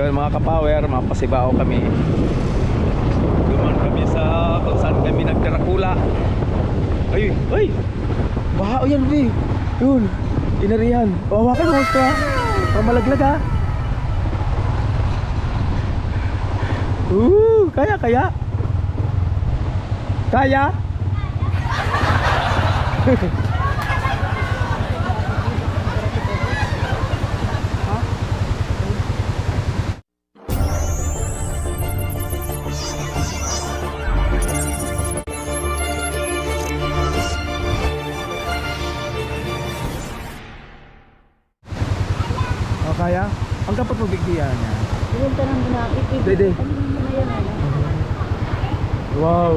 Yun mga kapower, mga pasibao kami. Duman kami sa kung saan kami nagdarakula. Ay, ay! Baha yan, be. Yun, inarihan. Hawakan mo ito, ha. Pamalaglag, ha. Kaya, kaya. Kaya? Kaya? Ang kapag pagbigyan niya. Ilan ka nang nakikita? Dede. Ano mo na yan? Wow.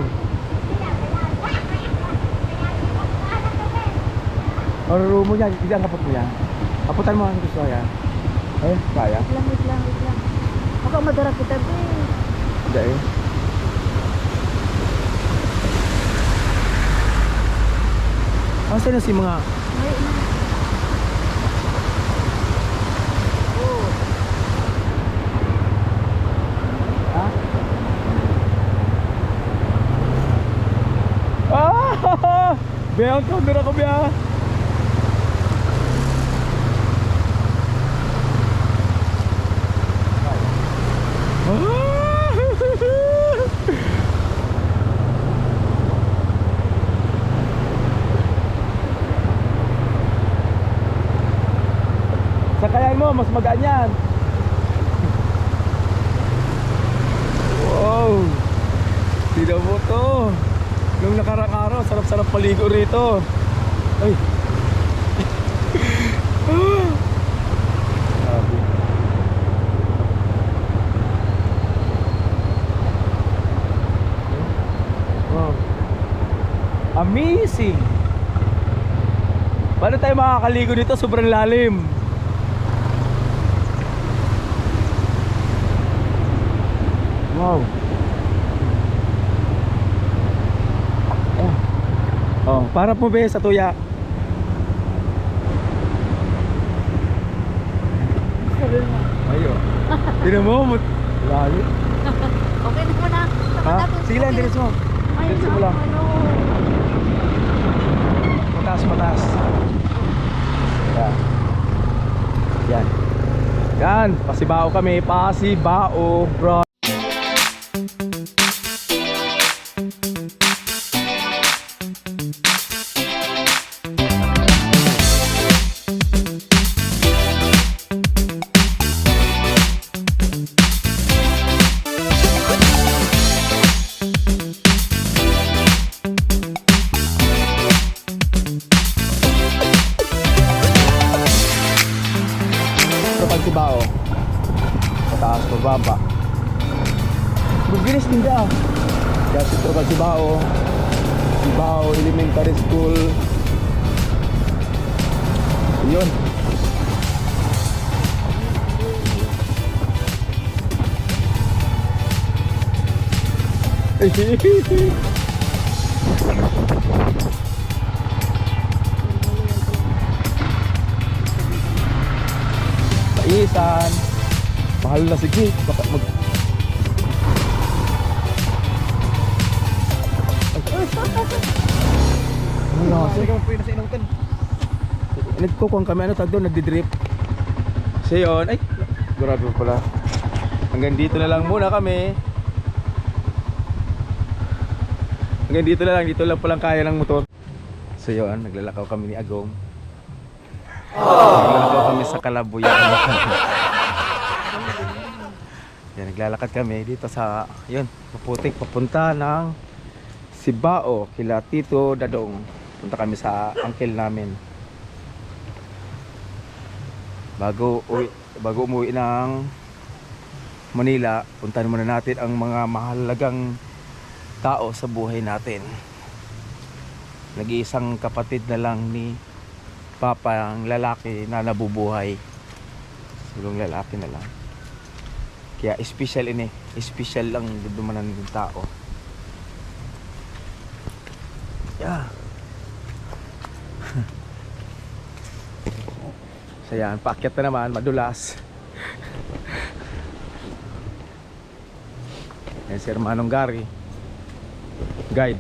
Oro mo yan, hindi ang kapag mo yan. Kaputan mo ang gusto yan. Ay, kaya? Wait lang. Baka madara kita, be. Hindi eh. Asa na si mga... Ngayon na. Ha? Ah! Bea, ang camera ko, Bea. Sakayan mo, mas magaan yan. Wow, tignan mo to. Nung nakarang araw, sarap-sarap paligo rito. Ay. Grabe. Wow. Amazing. Paano tayo makakaligo dito? Sobrang lalim. Wow. Oh, para po be sa tuya. Sabi mo. Ayo. Tingnan mo, lalim. Okay na mo na. Ha? Sige lang, diretso mo. Diretso mo lang. Mataas. Yan. Yan. Yan, pasibao kami, pasibao, bro. Pagsibao pataas pababa magbilis din daw kaya si Pagsibao Sibao Elementary School yun. Paisan mahal na sige baka mag nagkukuhan kami ano tag doon nagdidrip so yun ay grabe pala hanggang dito na lang muna kami hanggang dito na lang dito lang palang kaya ng motor so yun naglalakaw kami ni Agong naglalakaw kami sa Kalabuyan yan naglalakad kami dito sa yun Maputik papunta ng Sibao kila Tito Dadong punta kami sa uncle namin bago umuwi ng Manila puntahan muna natin ang mga mahalagang tao sa buhay natin. Nag-iisang kapatid na lang ni Papa ang lalaki na nabubuhay sulong lalaki na lang kaya special special lang dumanan ng tao yeah. So yan, paakyat na naman, madulas. Ayan si Hermanong Gary. Guide.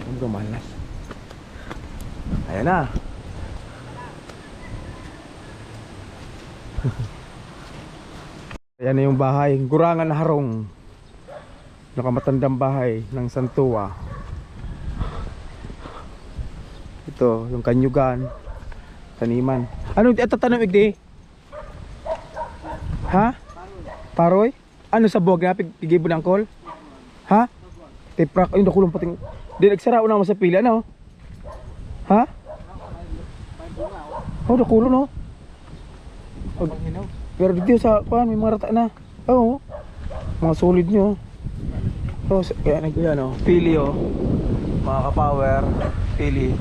Ang gumalas. Ayan na. Ayan na yung bahay, Gurangan na Harong. Nakamatandang bahay ng Santua. Ito, yung kanyugan, taniman. Ano ito tanong igdi? Ha? Paroy? Ano sa buwag na pigibo ng kol? Ha? Tiprak, ayun nakulong pating. Di nagsara una mo sa pila no? Ha? Oh, nakulo no? Pero dito sa kuan may mga rata na. Oo. Mga solid nyo. Oh, kaya ano, pili oh. Mga ka-power, pili.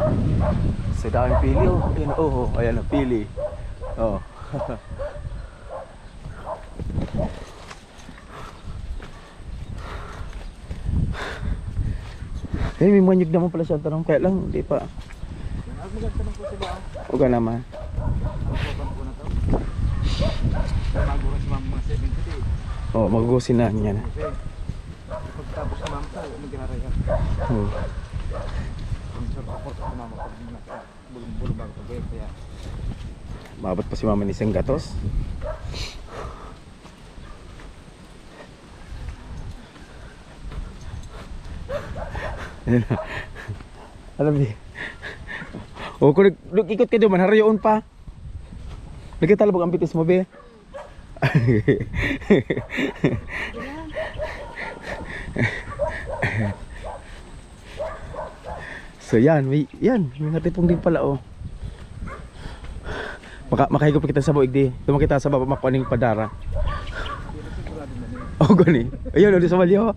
Sa daming pili oh. Ayan oh, ayan oh, pili. Oh. Eh, may manyog naman pala siya tanong. Kaya lang, hindi pa. Huwag ka naman. Oh, magugusin na niya na. Pagtapos sa mama, mag-ginaraya. Oh. Kung sure ako sa mama, pag bulong-bulong bago pag kaya. Maabot pa si mama ni Seng Gatos. Alam niyo. O kung ikot ka doon, harayoon pa. Nagkatalabog ang bitis mo, be. So yan, may natipong din pala oh. Makahigop kita sa buig di. Tuma kita sa baba makuaning padara. Oh gani. Ayun oh, sa balyo.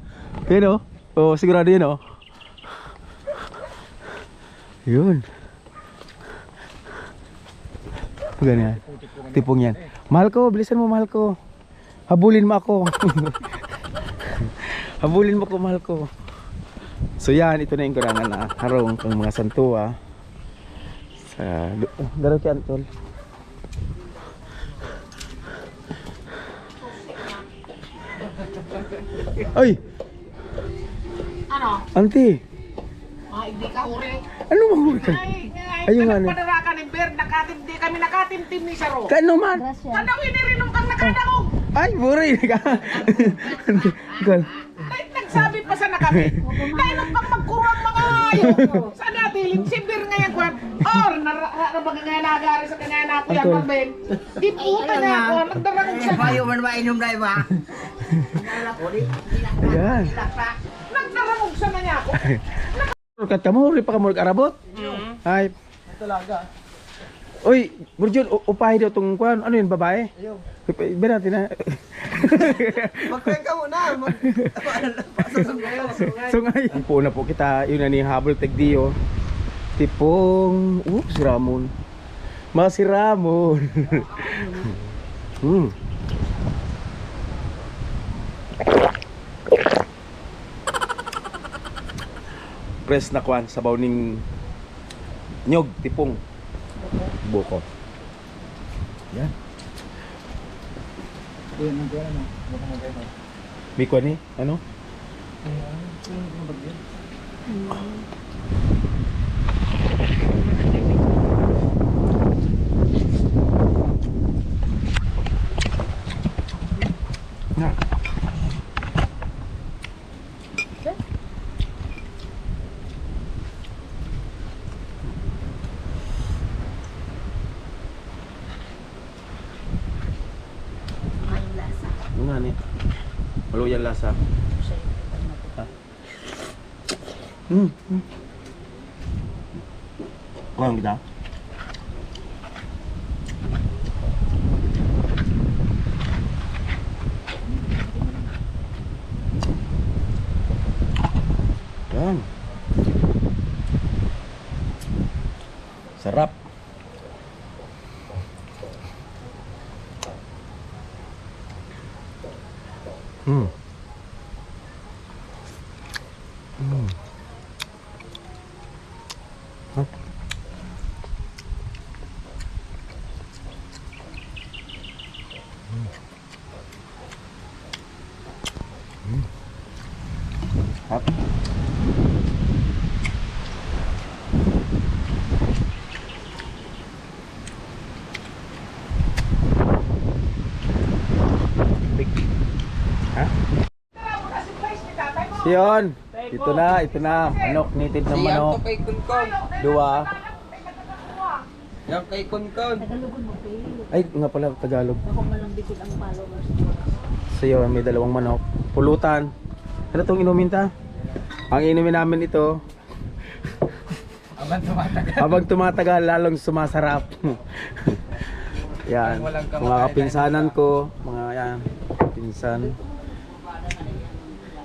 Yan oh. Oh sigurado yan oh. Yun. Ganyan. Tipong yan. Mahal ko, bilisan mo mahal ko. Habulin mo ako. Habulin mo ko mahal ko. So yan, ito na yung Gurangan na Harong ng mga Santua. Sa daraw kay Antol. Ay! Ano? Auntie! Ay, hindi ka huri. Ano mahuli ka? Ayun nga ni. Pinagpadara ka ng beer, di kami nakatimtim ni Saro. Kano man? Gracias. Tanawin na rin kang nakadangog. Ay, buri ka. Gal. Ay, nagsabi pa sana kami. Nainom kang magkurang mga ayaw. Sana dilim si beer ngayon kwan. Or, narabaga nga nagari sa kanya na ako yan, Antol. Marben. Di puta na ako, nagdarangog siya. Bayo man mainom na iba. Ayan. Nagdarangog siya na niya ako. Kat kamu, rin pa ka mo nag-arabot? Ay. Talaga. Uy, Burjun, upahay daw itong kwan. Ano yun, babae? Ayaw. Iba natin na. Mag-prank ka muna. Sungay. Ang po na po kita, yun na ni habol tegdiyo. Tipong, si Ramon. Si Ramon. Press na kwan, sabaw ning nyog, tipong. Buko. Yan. Yan, ano? Baka mag-ano. May kwan eh, ano? Na. Ang lasa. Ano nga ni? Maluyan lasa. Ha? Kurang kita? Yan. Sarap. Hah? Hap. Big. Ha? Siyon. Ito na. Manok, native na manok. kay Kunkon. Dua. Yan kay Kunkon. Tagalogod mo, Pili. Ay, nga pala, Tagalog. Ako malambikod ang followers. Siyo, may dalawang manok. Pulutan. Ano itong inumin ta? Ang inumin namin ito, Abang tumatagal. habang tumatagal, lalong sumasarap. Yan, mga kapinsanan ko, mga yan, pinsan.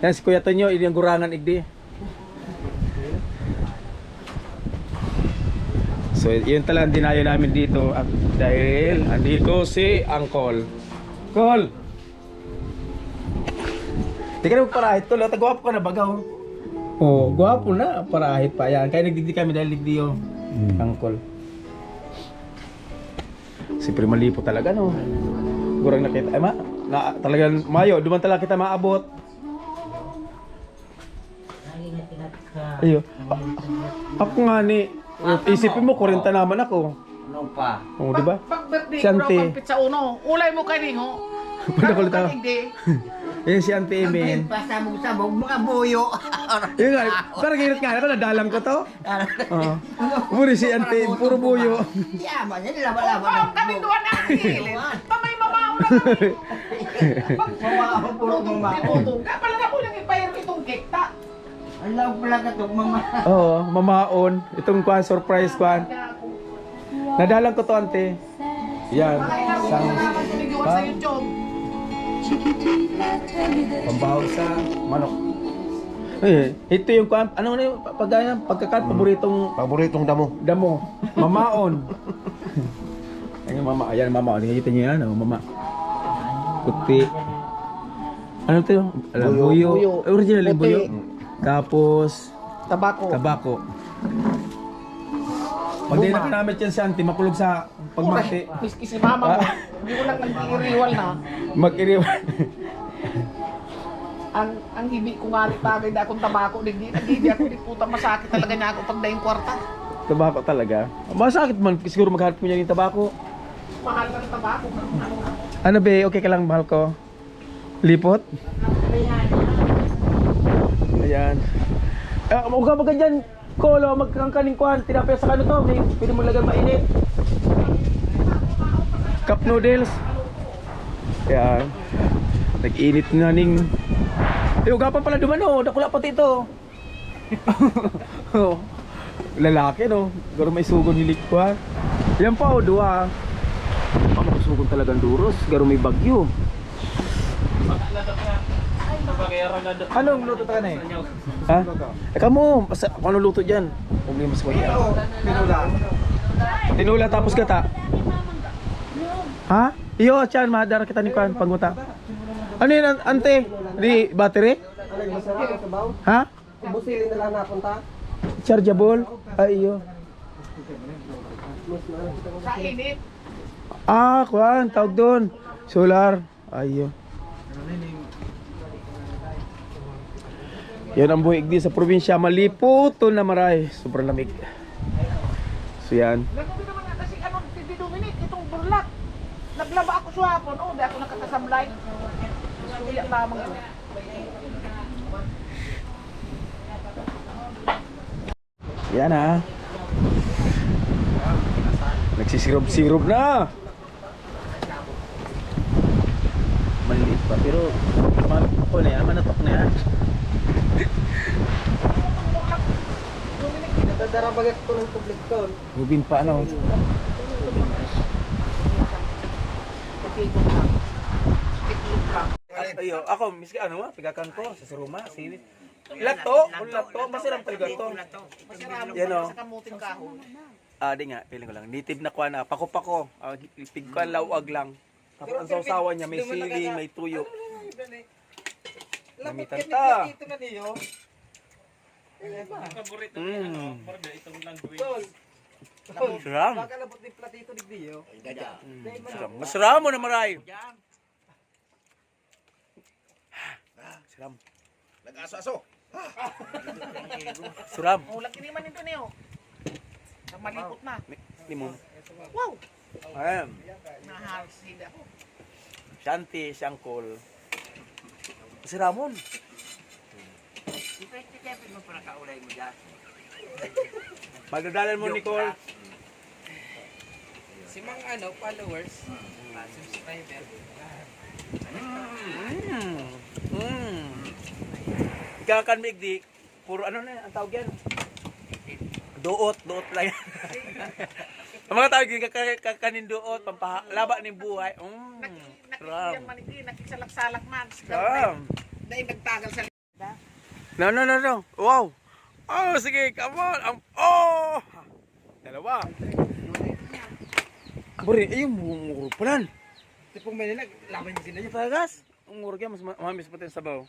Yan, si Kuya Tonyo, ini ang gurangan igdi. So, yun talagang dinayo namin dito dahil andito si Uncle. Col! Di ka na magparahit, Col. Gwapo ka na bagaw. Oo, gwapo na. Parahit pa yan. Kaya nagdigdi kami dahil digdi yung Uncle. Siyempre malipo talaga, no? Gurang nakita. Ay, talagang mayo. Duman talaga kita maabot. Ayo. Ako nga ni. Isipin mo, 40 naman ako. Ano pa? Oo, di ba? Pag birthday Si ko Auntie. raw pizza uno, ulay mo kaningo. Pagkakulit ako. Hindi. Yan si Auntie Emin. Pasabog-sabog mga buyo. Yun nga, parang ginit nga ako, nadalang ko to. Oo. Muli si Auntie, puro buyo. Yaman, yan Kung laban-laban. kami doon na kilid, kamay mamao na kami. Puro mama. Tinutong ka, pala na ko lang ipayar itong cake ta. Alam pala ka itong mama. Oo, mamaon. Itong kwan, surprise kwan. Nadalang ko to, Auntie. Yan. Sang Sinigyan sa YouTube. pambaho sa manok. Ito yung kwan, ano yung pagkakat, Paboritong damo. damo. Mamaon. Ayan mama, ayan mama. Nakikita niyo yan, mama. Puti. Ano ito yung? Buyo. Original yung buyo. Tapos, Tabako. tabako. Pag di nakamit yan si Auntie, makulog sa pagmati. Miski si mama mo. Hindi ko lang nag-iiriwal na. Mag-iriwan. Ang hibi ko nga ni tagay na akong tabako. Hindi ako di puta masakit talaga niya ako pag daing kwarta. Tabako talaga. Masakit man, siguro maghanap mo niya yung tabako. Mahal ka ng tabako. Ano be, okay ka lang mahal ko? Lipot? Ayan. Huwag ka ganyan. Kolo, magkangkaning kuhan. Tinapaya sa kano to. May pwede mo lagyan mainit. Cup noodles. Ayan. Nag-init nga ning... Huwag ka pa pala dumano. Dakula pati ito. Lalaki no. Garo may sugon hilik ko ha. Yan pa o, dua. Makasugon talagang duros. Garo may bagyo. Anong luto ka na eh? Ha? Kamu, ano luto dyan? Huwag niyo mas wala. Pinula. Tinula tapos gata. Ha? Iyo, chan, mahadara kita ni Kwan, panguta. Ano yun, ante? Di battery? Ha? Busilin na lang napunta. Chargeable? Ay, iyo. Sa init. Ah, Kwan, tawag doon. Solar. Ay, iyo. Yan ang buhig di sa probinsya. Maliputo na maray. Sobrang lamig. So yan. Nagkabi naman nga kasi ano, Titi Dominic, itong burlak. Naglaba ako sa hapon. Oh, di ako nakakasamlay. Suya lamang yun. Yan ha. Nagsisirob-sirob na. Maliliit pa pero ano yan, manatok na yan. Dadarabagat ko ng public to. Rubin pa ano. Ayo, ako miski ano ma, pigakan ko sa suruma, si lato, masarap talaga to. Yan o. Sa kamuting kahoy. Di nga, piling ko lang. Native na kuha na, pako-pako. Pig ko lawag lang. Tapos ang sausawan niya, may siling, may tuyo. Namitan ta. Masram. Kalabot ni platito ni Dio. Masram mo na maray. Masram. Nag-aso-aso. Suram. Oh, laki naman ito niyo. Malipot na. Limon. Wow! Ayan. Naharsida. Shanti, Shankol. Si Ramon. Magdadalan mo, Nicole. Si mga followers, subscriber. Ikakan migdi. Puro ano na, ang tawag yan? Duot lang yan. Ang mga tawag yung kakanin duot, pampalaba ng buhay. Ram. Nakikiyan man hindi, nakisalak-salak man. Ram. Dahil nagtagal sa No. Wow. Oh, sige, come on. Oh! Dalawa. Buri, ayun, mumuro pa lan. Tipong may nilag, laban niya sila niya. Tagas. Ang muro kaya, mas mamis pa tayo sabaw.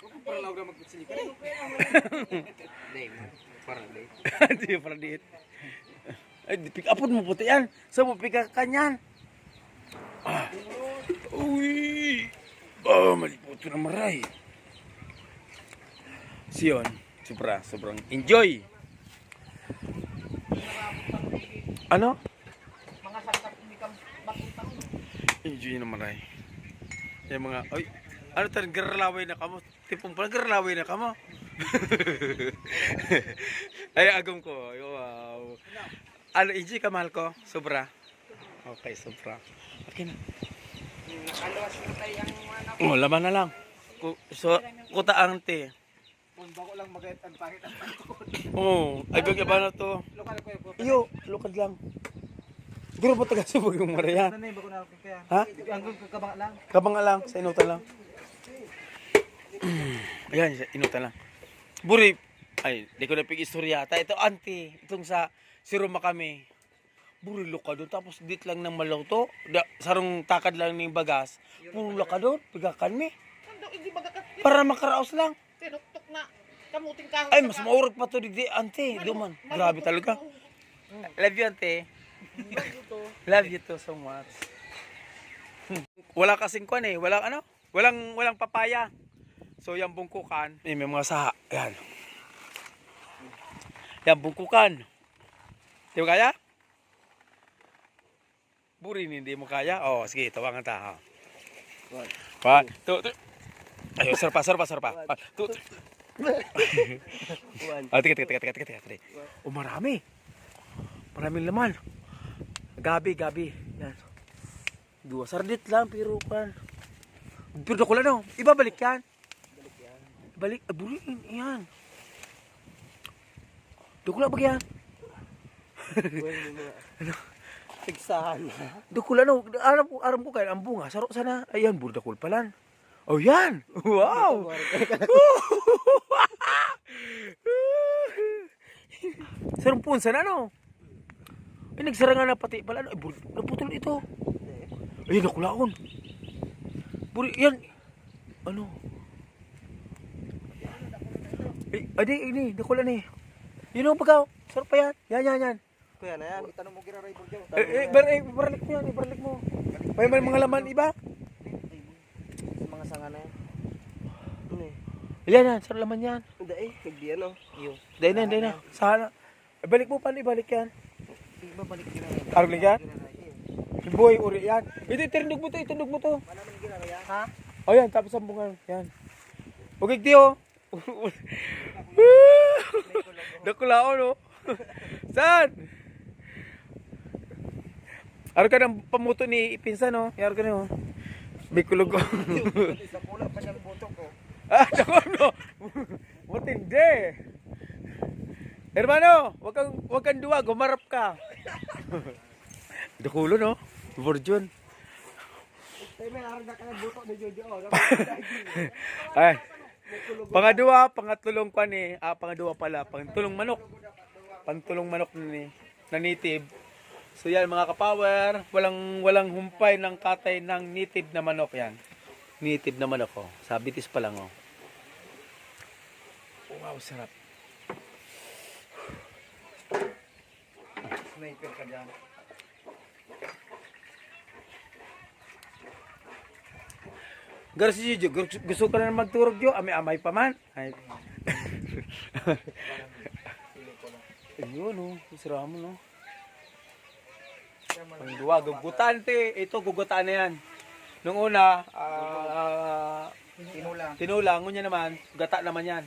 Huwag para lang na magpitsili ka. Hindi, para hindi. Hindi, para diit. Ay, pick upod mo puti yan. So, mo pick up ka niyan. Uy! Maliputo na maray. Siyon, sobrang enjoy. Ano? mga sangkap hindi ka makita. Enjoy na maray. Yung mga, ay, ano tayo, garlaway na kamo. Tipong pala, garlaway na kamo. Ay, agam ko. Wow. Ano, enjoy ka, mahal ko? Sobra. Okay, sobra. Okay na. Nakalawas mo tayo ang anak. Oh, laman na lang. So, kutaang te. Kung bako lang magayat ang pangit ang pangkot. Oh, ay ba na to? Lokal ko yung Iyo, lukad lang. Siguro ba taga subog yung marayan? Ano na yung bako na kaya? Ha? Hanggang kakabang lang. Kabang nga lang, sa inutan lang. Ayan, sa inutan lang. Buri, ay, di ko na pig-istoryata. Ito, auntie, itong sa Siroma kami. Buri, luka doon. Tapos dit lang ng malaw to. Sarong takad lang ng bagas. Puro luka doon, pigakan mi. Ano, hindi magakat. Para makaraos lang. Tinuktok na kamuting kahoy. Ay, mas maurag pa to di auntie. Duman, grabe talaga. Love you, auntie. Love you too so much. Wala kasing kwan eh. Walang ano? Walang papaya. So, yung bungkukan. May mga saha. Yan. Yan, bungkukan. Di mo kaya? Burin, hindi mo kaya? Oh, sige, tawangan ta. Pa, tu. Ayo, sarpa. Tu. Tiga. Oh, marami. Maraming laman. Gabi. Yan. 2 sardit lang, pero kan. Pero ko lang, no? Ibabalik yan. Balik, burin, yan. Dukula ba yan? Tigsahan. Dukula, no? Aram ko kayo, ang bunga. Saro sana. Ayan, burdakul palan. Oh, yan! Wow! Sarong punsa na, no? Ay, nagsarangan na pati pala. Ay, naputol ito. Ay, nakulaon. Buri, yan. Ano? Ay, ini, nakula ni. Yun ang pagkaw. Sarap pa yan. Yan. Kuya na yan. Itanong mo gira ray burjo. Ibaralik mo yan, ibaralik mo. May mga laman iba. Mga sanga na yan. Ano eh? Yan, sarap laman yan. Hindi eh. Hindi ano. Iyo. Dahil na. Sana. Ibalik mo pa, ibalik yan. Ibabalik gira ray. Arog na yan? Boy, uri yan. Ito, itindog mo to. Wala man gira ray. Ha? O yan, tapos ang bunga. Yan. Huwag tiyo. Nakulao, no? Saan? Araw ka ng pamuto ni Pinsan, no? Araw ka na, no? Bikulog ko. Sa pula pa siyang butok ko. Naku, no? Matindi. Hermano, wag kang duwag, umarap ka. Dukulo, no? Virgin. Tayo may harap na ka ng butok ni Jojo. Ay. Pangatulong kwan eh. Pangadua pala. Pangtulong manok. Pangtulong manok ni na native. So yan mga kapower, walang humpay ng katay ng native na manok yan. Native na manok oh. Sabitis pa lang oh. Wow, sarap. Sniper ka dyan. Gar si Jojo, gusto ka na magturog Jo, amay pa man. Ay, Ayun oh, isra mo no. Ang duwa, gugutan te. Ito, gugutan na yan. Nung una, tinula. Ngunya naman, gata naman yan.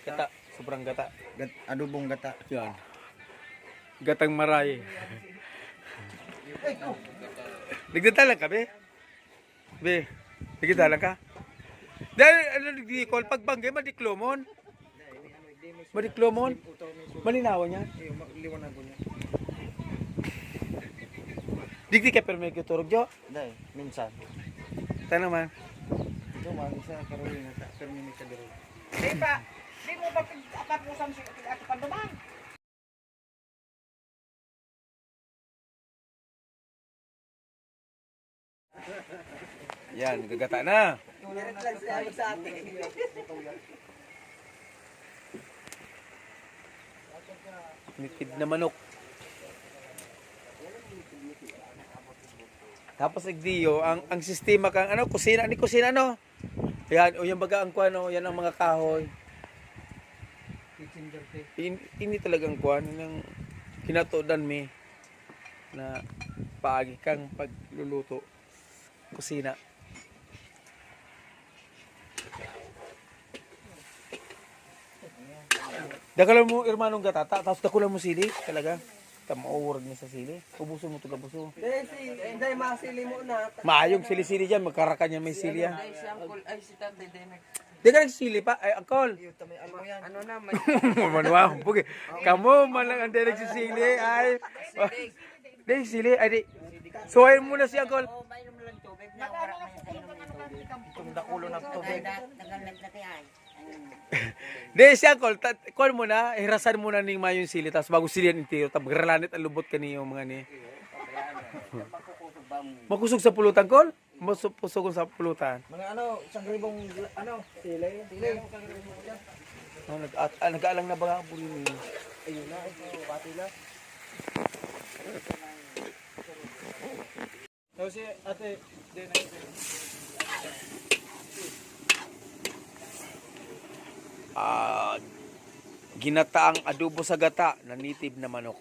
Gata, sobrang gata. Adobong gata. Yan. Gatang maray. Nagdata lang ka, be? Be, nagdata lang ka? Dahil, ano, nagdikol, pagbanggay, madiklomon. Madiklomon? Malinawan yan? Liwanag ko niya. Digdi ka pero may kuturog jo. Dahil, minsan. Tayo naman. Ito man, isa Carolina, pero may kadiro. Di pa, di mo ba atapusan si Ate Panduman? Yan, gagata na. Nitid na manok. Tapos igdiyo, ang sistema kang ano, kusina ni kusina no. Yan, o yung baga ang kuano, yan ang mga kahoy. Ini talagang kuano ng kinatudan mi na paagi kang pagluluto kusina. Dakalan mo hermanong gatata, tapos dakulan mo sili talaga. Tamaurag niya sa sili. Ubuso mo to gabuso. Dahil masili mo na. Maayong sili-sili diyan, magkaraka niya may sili yan. Ay, si Uncle, ay, si Tatay, dahil nag... Di ka nagsili pa, ay angkol. Ano na, may... Manuwa, bugi. Kamu man lang ang nagsisili, ay. Di sili, ay di. Suwayin mo na si angkol. Oo, mainom lang tubig. Nawara na yung kainom ng tubig. Itong dakulo ng tubig. Nagalag na kaya ay. Di si angkol, kuwan mo na, hirasan mo na ning mayong sili, tapos bago silihan yung tiro, tapos gralanit ang lubot ka niyo mga ni. Makusog sa pulutan, kol? Masupusog sa pulutan. Mga ano, isang ribong, ano, sili. Oh, nag-aalang na ba ako rin? Ayun na, ito, pati na. So si ate, din na ito. Ginataang adobo sa gata na native na manok.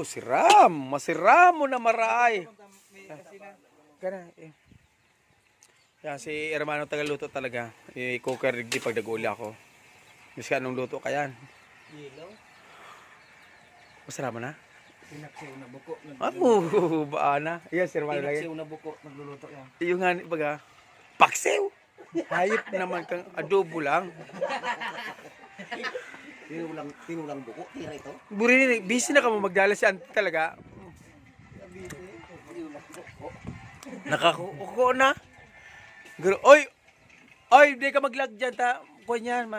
Siram! Masiram mo na maray! Gana, eh. Yan, si hermano tagaluto talaga. I-cooker di pag nag-uli ako. Miss ka anong luto ka yan? Masarap mo na? Pinaksiw na buko. Baan na? Yes, sir, hermano lagi. Pinaksiw na buko, nagluluto yan. Yung nga, baga, paksiw! Hayop naman kang adobo lang. Tinulang buko, tira ito. Buri, busy na ka mo magdala si auntie talaga. Nakakuko na. Pero, oy, di ka mag-lag dyan, ta. Kuha niyan,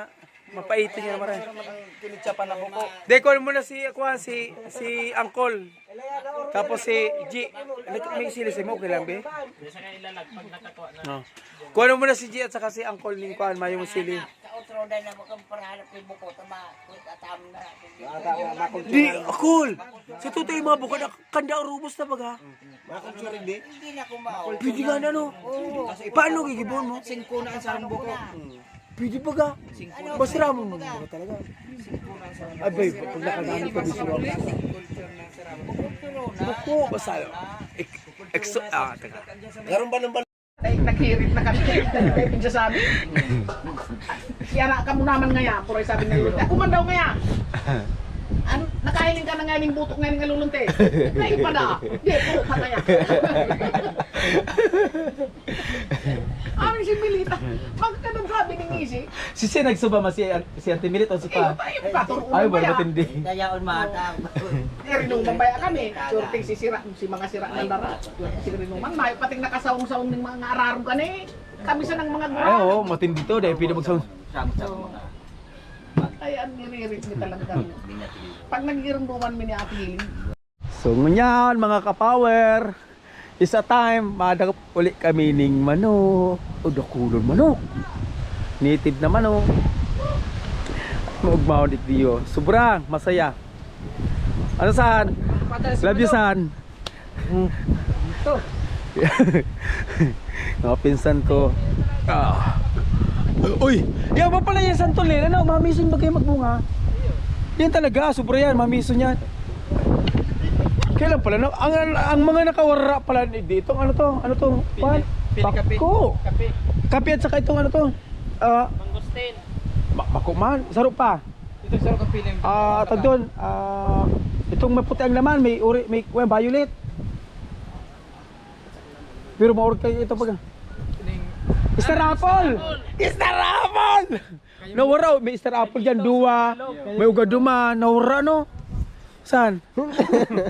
mapaitin niya naman. Kinitsa pa na buko. Di, kuha mo na si Uncle. Tapos si G. May silis mo, okay lang, be? No. Kuha mo na si G at saka si Uncle ning kuhaan, mayong sili. Kautro na mo kang parahanap yung buko. Tama, atam na. Di, Uncle! Sa totoo yung mga buka na kanda urubos na baga. Makultura di. Hindi na kumaw. Pwede nga na, no? Paano gigibon mo? 5 na ang sarang buko. Pwede baga. Masira mo mo baga talaga. Ay, bay, pag nakagamit ka bisura mo. Buko, basta. Teka. Garong ba ng Ay, naghirit na kami. Ay, pinsasabi. Siya ka mo naman ngayon. Puro sabi na yun. Ako man daw ngayon. Ano, nakainin ka na ngayon yung butok ngayon ng lulunte. Ngayon pa na. Hindi, puro ka kaya. Amin si Milita. Magkadang sabi ni Ngisi. Si nagsuba ma si Auntie Milit o si Pa? Ay, wala matindi. Kayaon matang. Rinuman baya kami. Surting si mga sira ng dara. Si Rinuman. May pating nakasawong-sawong ng mga ararong ka ni. Kami sa ng mga gura. Ay, oo, matindi to. Dahil pinabagsaw. Ay, ang niririt ni talaga. Pag nagirunduman mi ni Ate Hiling. So, ngunyan, mga kapower. Isa time, madagap uli kami ning manok. O, dakulon manok. Native na manok. Maugmaw dit diyo. Sobrang masaya. Ano saan? Love you saan? Mga pinsan ko. Ah. Uy, yan ba pala yung santol eh? Ano, mamison ba kayo magbunga? Yan talaga, sobra yan, mamison yan. Kailan pala no? Ang mga nakawara pala dito, ano to? Ano to? Pako. Kape at saka itong ano to? Mangosteen. Bako man, sarap pa. Ito sarap ang feeling. Tag doon, itong maputi ang laman, may violet. Pero maurag kayo ito pag Star Apple! Star Apple! Nawara, may Star Apple dyan, duwa. May ugaduma, nawara no? Saan?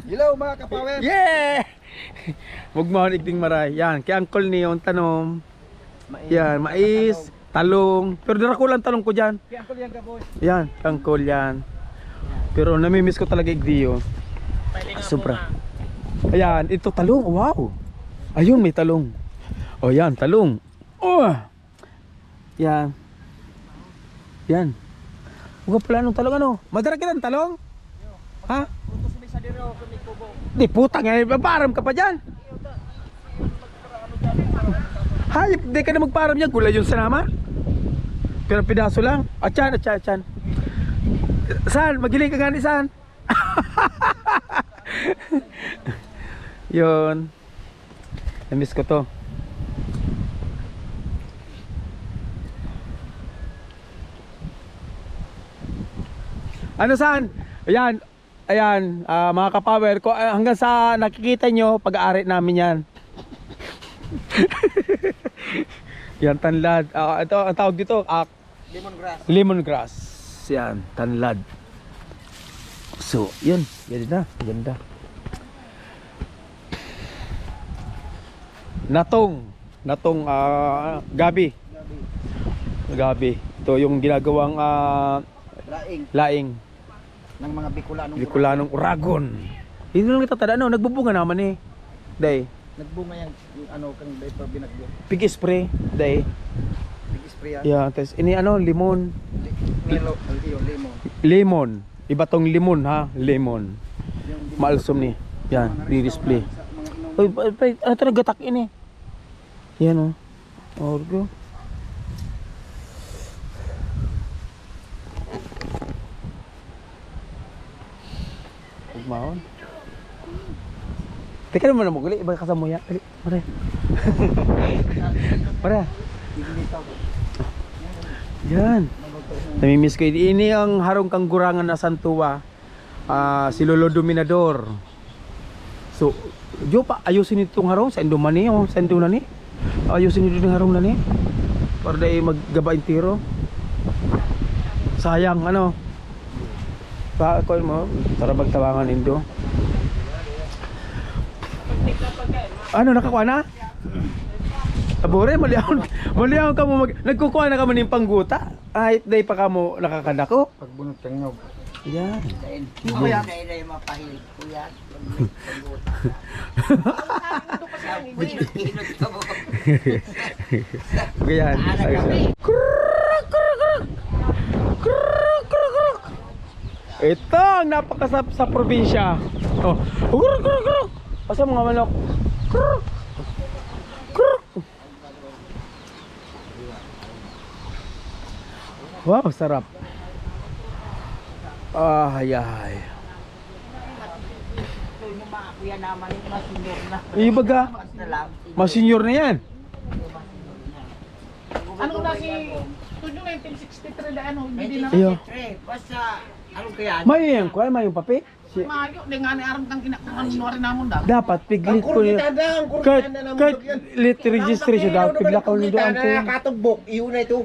Hello mga kapawer. Yeah! Huwag mo ikting maray. Yan, kay Uncle ni yung tanom. Yan, mais, talong. Pero darakulang talong ko dyan. Kaya ako yan ka boy. Yan, kay Uncle yan. Pero namimiss ko talaga igdiyo. Sobra. Ayan, ito talong. Wow! Ayun, may talong. Oh, yan, talong. Oh! Yan. Yan. Huwag pala nung talong ano? Madara ka ng talong? Ha? Di putang yan, paparam ka pa dyan. Hayop, di ka na magparam yan. Gulay yun sa naman. Pero pidaso lang. Atyan. Saan? Magiling ka gani saan? Yun. Namiss ko to. Ano saan? Ayan, mga kapower ko, hanggang sa nakikita nyo pag-aari namin yan. Yan, tanlad. Ito ang tawag dito, lemongrass. Yan, tanlad. So, yun, ganda. Natong gabi. Ito yung ginagawang laing Ng mga Bicolanong Uragon. Hindi lang itatada, no? Nagbubunga naman eh. Day. Nagbunga yan ano kang diaper binagyo. Pig spray. Day. Big spray yan. Yeah, tapos ini ano, limon. Lemon. Lemon. Iba tong limon ha, lemon. Maalsom ni. Yan, di-display. Uy, ano ito nagatak ini? Yan oh. Orgo. Maon. Teka naman na mo gali, iba kasamuya. Gali, mare. Para. Yan. Namimiss ko ini ang harong kanggurangan na santuwa. Si Lolo Dominador. So, jo pa ayusin itong harong sa Indo mani oh, sa Indo na ni. Ayusin itong harong na ni. Para dai maggaba intiro. Sayang ano. Pa ko mo para magtabangan Indo. Ano nakakuha na? Tabore maliaw ka mo nagkukuha na ka man ning pangguta. Ay day pa ka mo nakakadako. Pagbunot kang nyog. Yan. Kuya, na yung mapahil. Kuya. Ganyan. Ito ang napakasarap sa probinsya. Oh. Asa mga manok. Wow, sarap. Ay. Kuya naman yung masinyor na. Ibaga, mas senior na yan. Ano na si Tunyo 1963 na ano, hindi na. Iyo. Basta, ano kaya? May yan ko, may yung papi. Mayo, di nga ni aram kang kinakuhan mo rin namon daw. Dapat piglit ko niya. Kahit lit registration dapat pigla ko niyo ang ko. Nakatugbok, iyon na ito.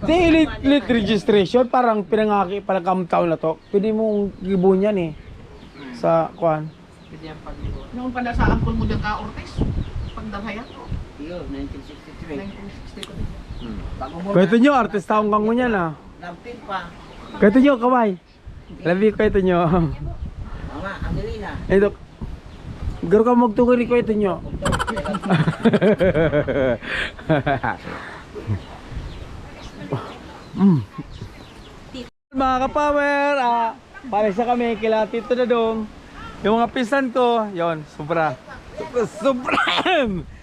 Di lit registration parang pinangaki parang kamtaon na to. Pwede mong gibuon yan eh. Sa kuan. Noon pa na sa angkol mo dyan ka Ortiz. Pagdalhayan. Iyo, 1963. Kwento nyo, artist taong kang ngunyan ah. Lampin pa. Kwento nyo, kaway. Labi kwento nyo. Mama, Angelina. Ito. Garo ka magtungin ni kwento nyo. Mga kapower, pares na kami kila Tito Dadong. Yung mga pinsan ko, yon sobra.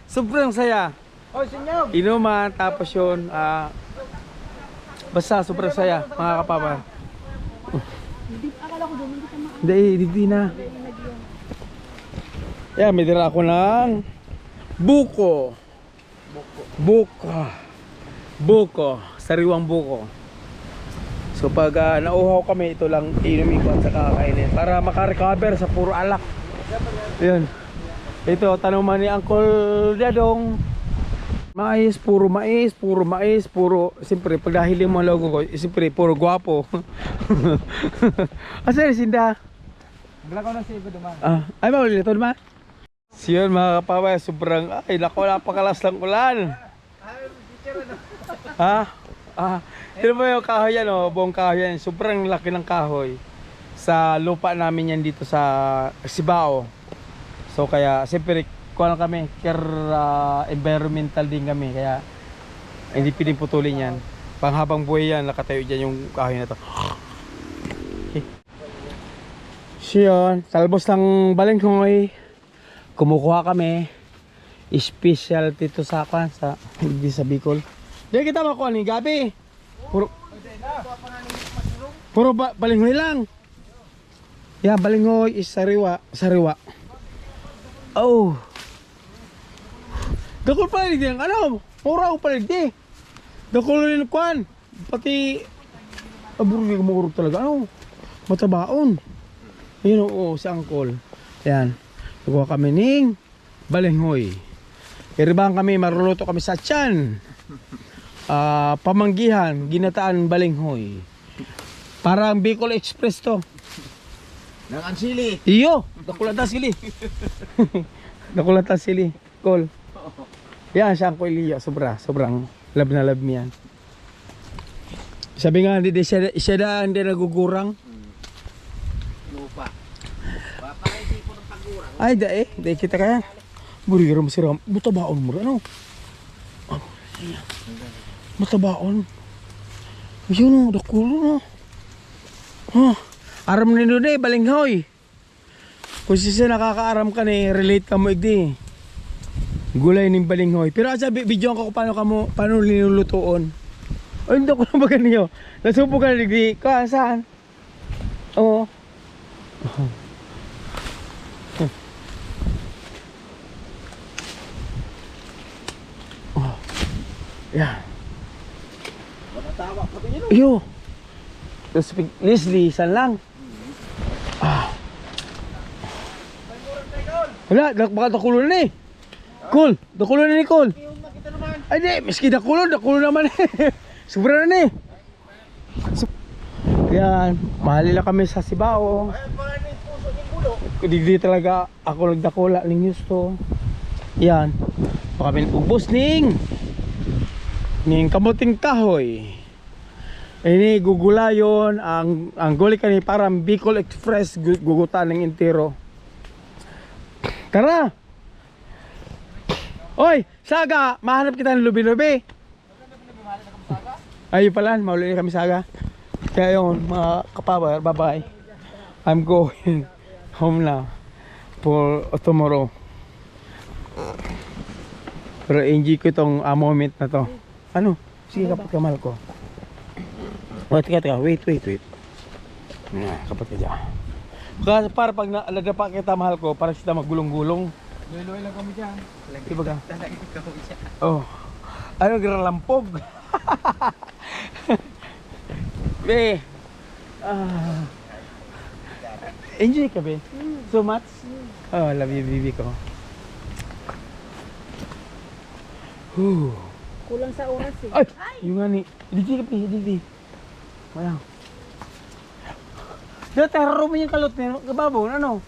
Sobrang saya. Oh, sinyo. Inuman, tapos yun, basta sobrang saya, mga kapapa. Akala ko doon, hindi ka Hindi na. Yeah, may dira ako ng buko. Buko. Sariwang buko. So pag nauhaw kami, ito lang inumin ko at saka kakainin para makarecover sa puro alak. Yun. Ito, tanuman ni Uncle Dadong. Puro mais, siyempre pag dahil yung mga logo ko, siyempre puro gwapo. Asa si Sinda? Dala ko na si Ibo duman. Ay maulit ito naman. Siyon mga kapaway, sobrang, ay naku, napakalas ng ulan. Tino mo yung kahoy yan, buong kahoy yan, sobrang laki ng kahoy. Sa lupa namin yan dito sa Sibao. So kaya, siyempre, kuha kami, environmental din kami, kaya hindi piling putulin yan. Panghabang buhay yan, nakatayo dyan yung kahoy na to. Okay. Siyon, talbos ng balinghoy. Kumukuha kami. Special dito sa akin, hindi sa Bicol. Di kita makuha ni Gabi. Puro balinghoy lang. Yeah, balinghoy is sariwa. Oh. Dakol pa rin din, mura ko pa rin din. Dakol rin kuhan. Pati, aburo rin kumurog talaga, matabaon. Ayun, si Uncle. Ayan, nakuha kami ng balinghoy. Iribang kami, maruluto kami sa tiyan. Pamanggihan, ginataan balinghoy. Parang Bicol Express to. Nang ansili. Iyo, nakulata sili. Nakulata sili. Call. Yan, siya ang Liya. Sobrang love na love mo yan. Sabi nga, hindi siya hindi nagugurang. Lupa. Parang hindi po ng pagurang. Ay, dae kita kaya. Buriram siram. Matabaon mo rin, Matabaon. Yun, dakulo na. Aram na doon balinghoy. Kung siya nakakaaram ka relate ka mo igdi. Gulay ng balinghoy. Pero sabi, video ko paano linulutuon. Ay, hindi ko na ba ganyo. Nasupo ka na digdi. Saan? Oo. Yan. Matawa pati yun. Iyo. Leslie, saan lang? Wala, baka dakulo na Cool, dakulo na Cool. Ay di, miski dakulo naman Sobra na Yan, mahali lang kami sa Sibao. Hindi talaga ako nagdakula ng gusto. Yan, baka kami ubos ning kamuting kahoy. Ini gugulayon ang guli kani parang Bicol Express gugutan ng intero. Tara. Oy, Saga, mahanap kita ng lubi-lubi. Ay pala, mauli kami Saga. Kaya yun, mga kapabar, bye-bye. I'm going home now for tomorrow. Pero enjoy ko itong moment na to. Ano? Sige kapag kamal ko. Teka, wait. Kapag ka dyan. Para pag nadapa kita mahal ko, para sila maggulong-gulong. Luloy lang kami dyan. Diba ka? Oh. Ano, gralampog? Be. Enjoy ka, be? So much? Oh, love you, baby ko. kulang sa oras eh. Ay! Yung nga ni. Hindi. Wala. Dito, terro mo yung kalot niya. Gababaw, ano?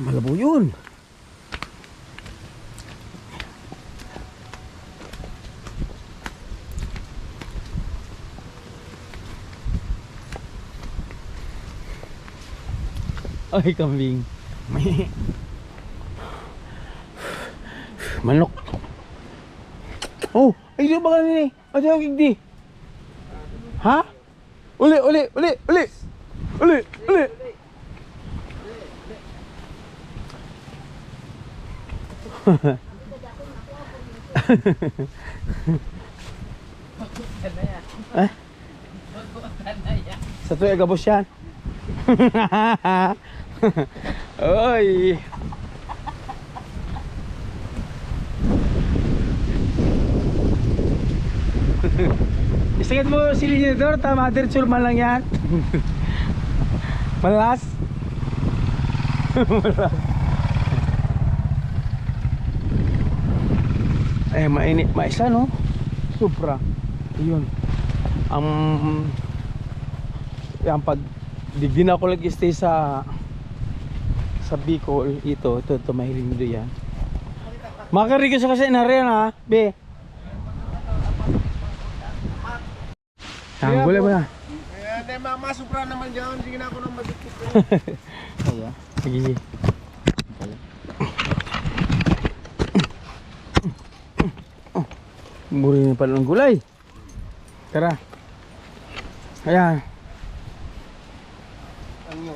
Malabo yun. Ay, kambing. Manok. Oh, ay di ba kanina? Ay di. Ha? Uli, uli, uli, uli. Uli, uli. Eh? Sa tuwi agabos yan. Oy. Isagad mo si Linidor, tama, diretso man lang yan. Malas. Malas. Eh, mainit, maisa, no? Sobra. Ayun. Yan, pag di na ako nag-stay sa Bicol, ito mahiling do yan. Makarigo sa kasi na rin, ha, be. Ang gulay mo na. Hindi, masupra naman dyan. Sige na ako nang madikit. Sige. Muri na pala ng gulay. Tara. Ayan. Ano?